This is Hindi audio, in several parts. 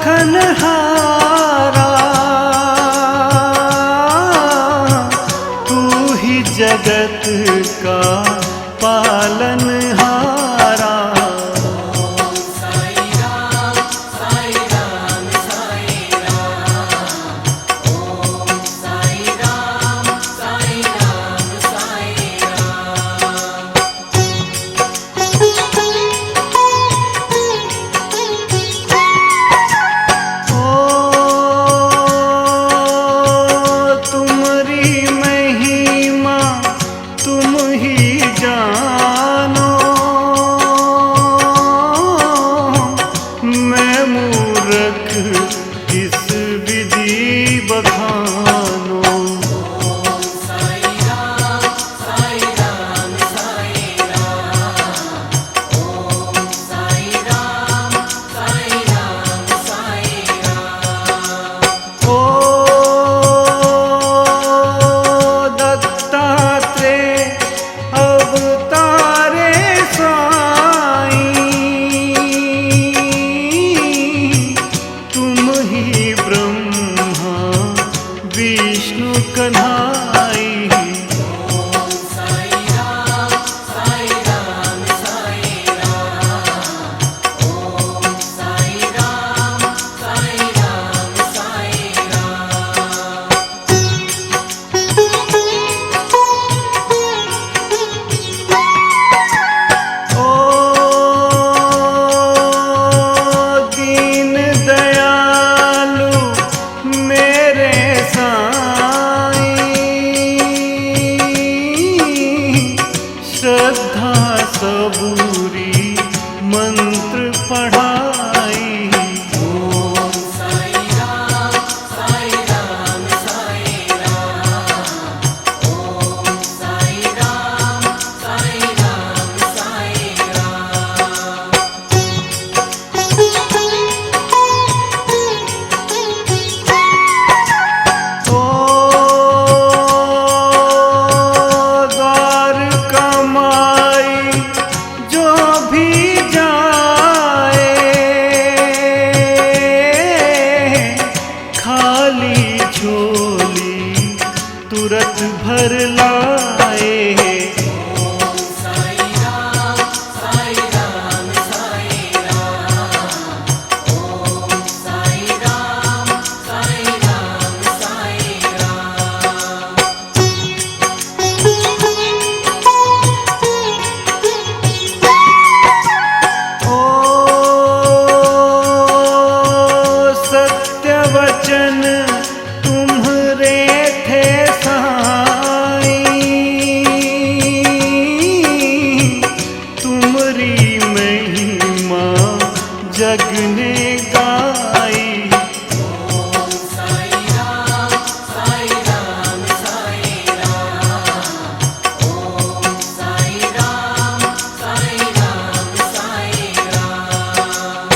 लखनहारा तू ही जगत का पालनहारा। साई राम साई राम साई राम, ओम साई राम साई राम साई राम। ओ तुम्हारी महिमा तुम ही जानो, मैं मूर्ख किस विधि बखानो। ओम साई राम साई राम साई राम, ओम साई राम साई राम साई राम। ओ दत्तात्रेय अवतारे साईं, तुम ही ब्रह्मा विष्णु कन्हाई। ओम साई राम साई राम साई राम, ओम साई राम साई राम साई राम। ओ दीन दयालु मेरे साईं, श्रद्धा सबूरी मंत्र पढ़ाई। ओम साई राम साई राम साई राम, ओम साई राम साई राम साई राम। ओ द्वारका माई जो भी जाए, खाली झोली तुरंत भर लाए। ओम साई राम साई राम साई राम, ओम साई राम साई राम साई राम। ओ सत्य वचन तुम्हारे थे साईं, तुम्हारी महिमा जग ने गाई। ओम साई राम साई राम साई राम, ओम साई राम साई राम साई राम।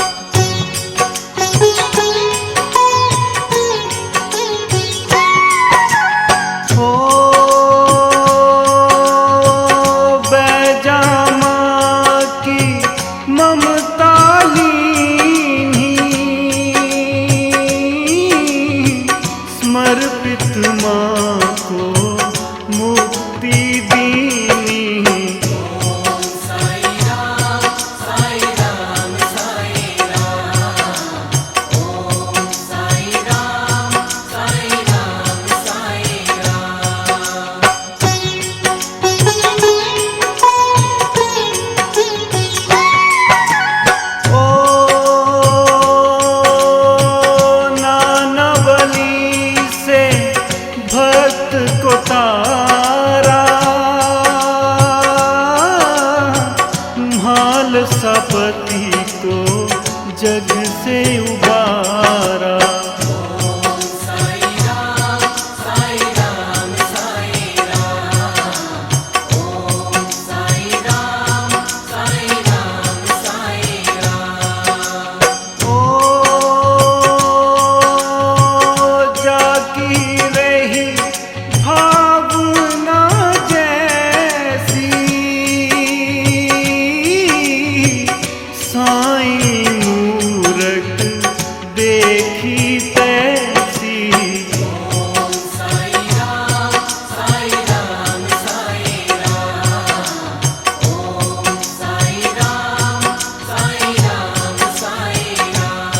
देखी तैसी। ओम साई राम साई राम साई राम। ओम साई राम साई राम साई राम।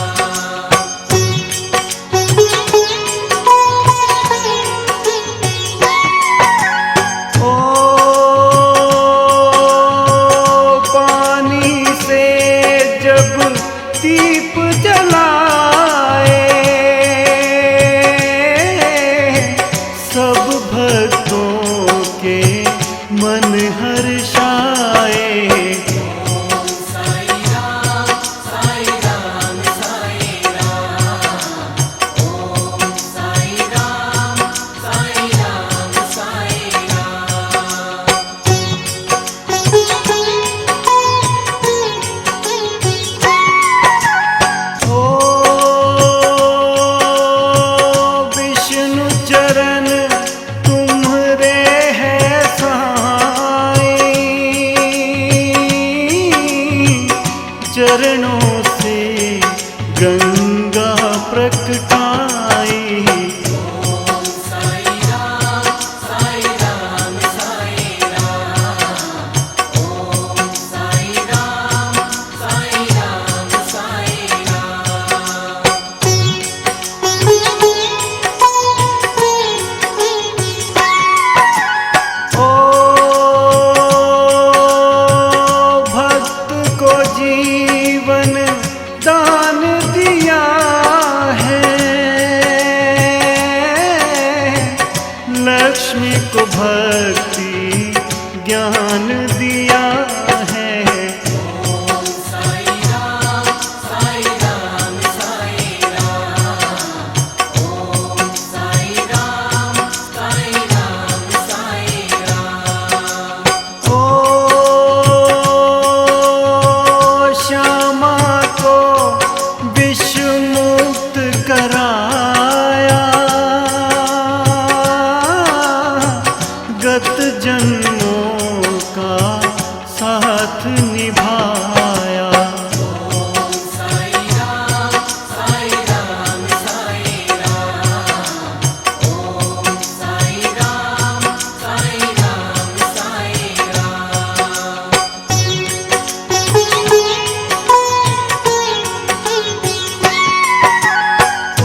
ओ पानी से जब दीप जलाए, सब भक्तों के मन हर्षाए। ओम साई राम साई राम साई राम। ओम साई राम साई राम साई राम। ओ विष्णु चरण तुम्हारे है साईं, चरणों से गंगा प्रकटाई। ओम साई राम साई राम साई राम। ओम साई राम साई राम साई राम। ओ भक्त को जीवन दान दिया है, लक्ष्मी को भक्ति ज्ञान दिया है। ओम साई राम साई राम साई राम। ओम साई राम साई राम साई राम। ओ श्यामा को विश्व मुक्त कराया, गत जन्मों का साथ निभाया। ओम साई राम साई राम साई राम। ओम साई राम साई राम साई राम।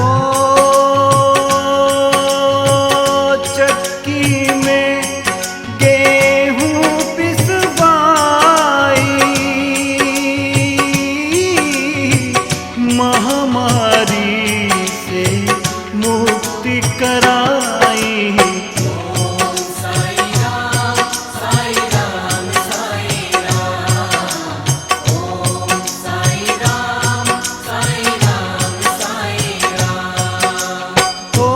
ओ चक्की में गेहूं पिसवाई, महामारी से मुक्ति कराई। ओम साई राम साई राम साई राम। ओम साई राम साई राम साई राम। ओ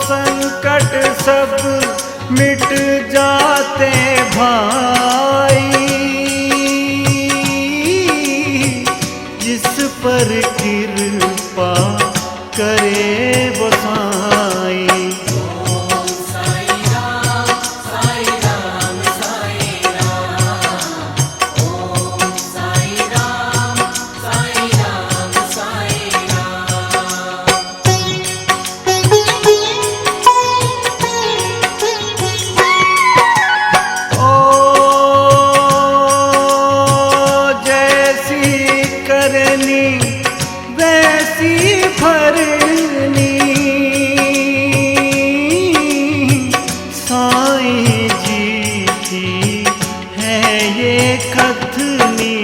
संकट सब मिट जाते भाई, जिस पर कृपा करे वो साईं। ओम साई राम साई राम साई राम। ओम साई राम साई राम साई राम। ओ जैसी करनी वैसी भरनी, साईं जी की है ये कथनी।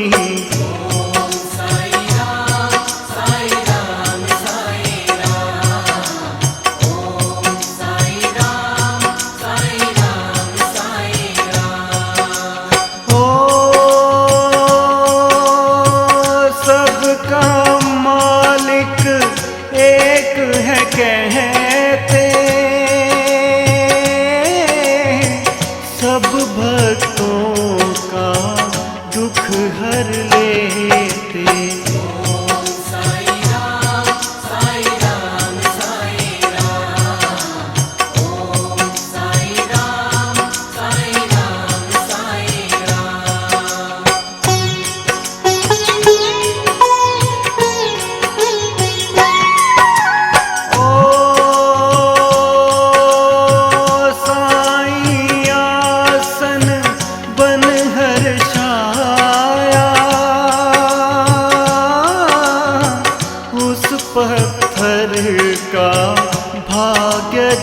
ओम साई राम साई राम साई राम। ओम साई राम साई राम साई राम। ओ सबका मालिक एक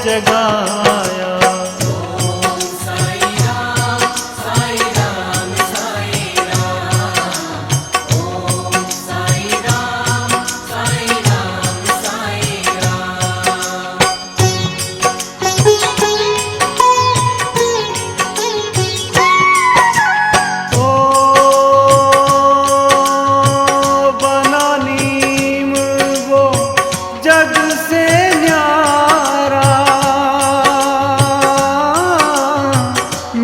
जगाया। ओम साई राम साई राम साई राम। ओम साई राम साई राम साई राम। ओ बना नीम वो जग से न्यारा,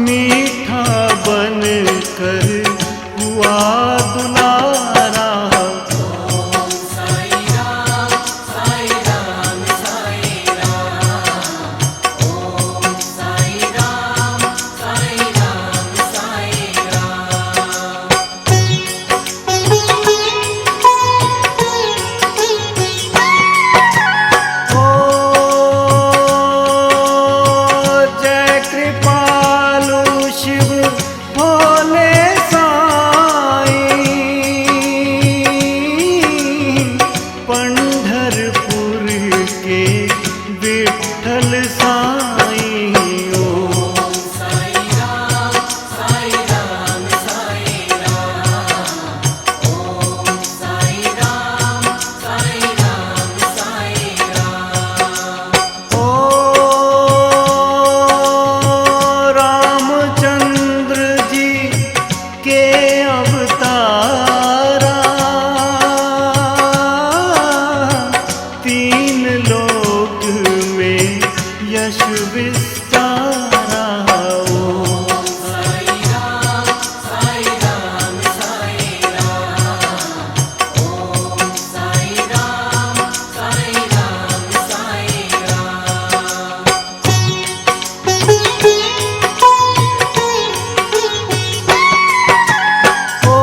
मीठा बन कर हुआ दुलारा। ओम साई राम साई राम साई राम। ओम साई राम साई राम साई राम। ओ जय कृपालु शिव भोले साईं, पंढरपुर के विठ्ठल साईं। ओम साई राम साई राम साई राम। ओम साई राम साई राम साई राम। ओ रामचंद्र जी के अवतारा, तीन लोक में यश विस्तारा। ओम साई राम साई राम साई राम। ओम साई राम साई राम साई राम। ओ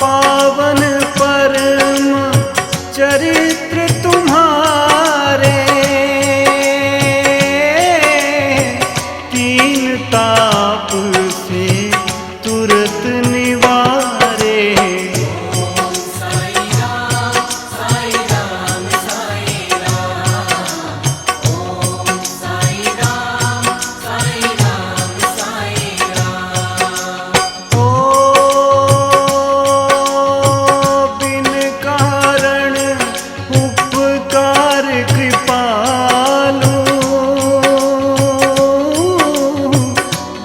पावन परम चरित्र तुम्हारे, तीन ताप से तुरत निवारे। ओम साई राम साई राम साई राम। ओम साई राम साई राम साई राम। ओ बिन कारण उपकार कृपालु,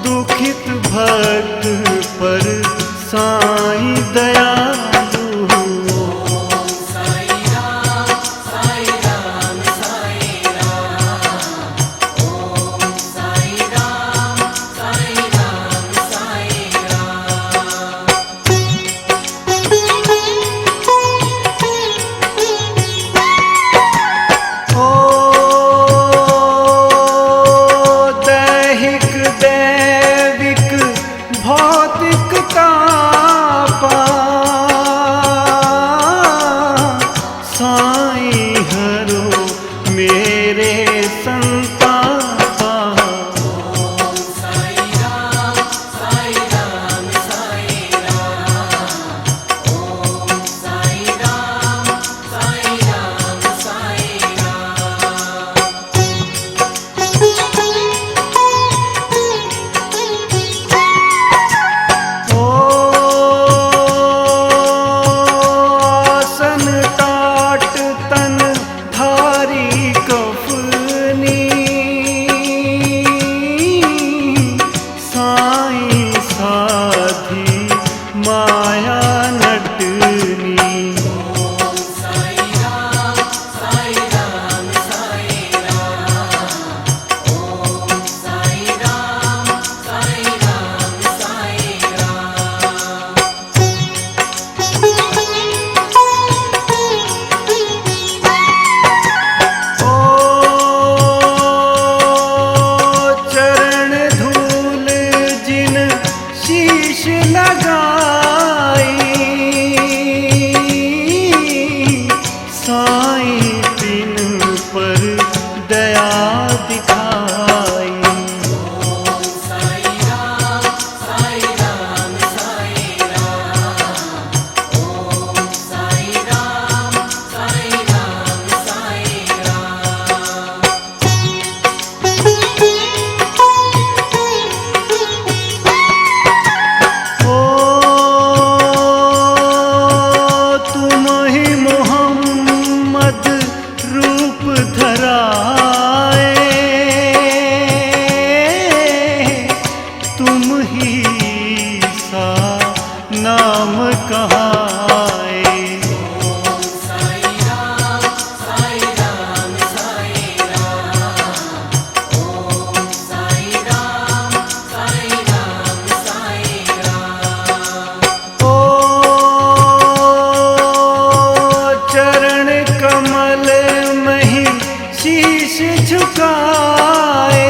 दुखित भक्त पर साईं दयालु। ओम साई राम साई राम साई राम। ओम साई राम साई राम साई राम। ओ दैहिक दैविक भौतिक तापा, साईं हरो मेरे संतापा। ओम साई राम साई राम साई राम। ओम साई राम साई राम साई राम। ओ आसन टाट तन धारी कफनी, साईं साधी माया नटनी। ओम साई राम साई राम साई राम। ओम साई राम साई राम साई राम। ओ चरण धूल जिन शीश लगाई, राम कहाए। ओम साई राम साई राम साई राम। ओम साई राम साई राम साई राम। ओ चरण कमल मही शीश झुकाए,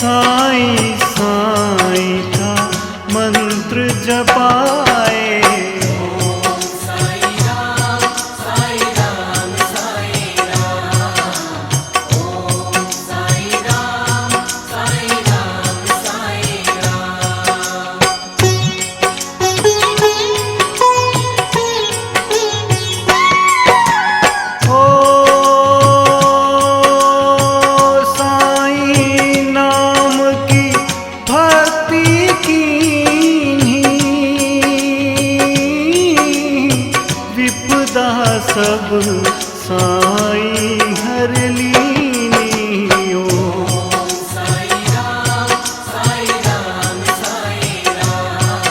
साईं साईं का मंत्र जपाए। ओम साई राम साई राम साई राम। ओम साई राम साई राम साई राम। ओ साईं नाम की भक्ति कीन्ही, विपदा सब साईं हर लीनी। ओम साई राम साई राम साई राम।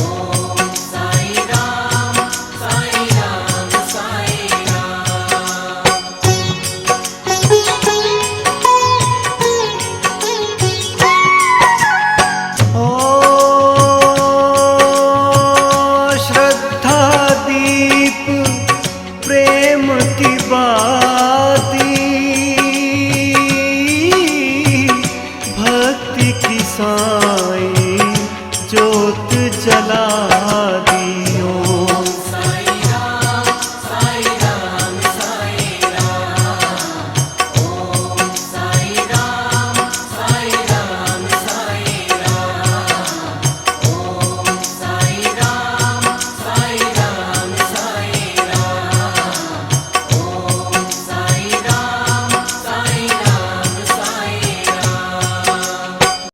ओम साई राम साई राम साई राम। ओ श्रद्धा दीप प्रेम की बाती, भक्ति की साईं ज्योत जला दी।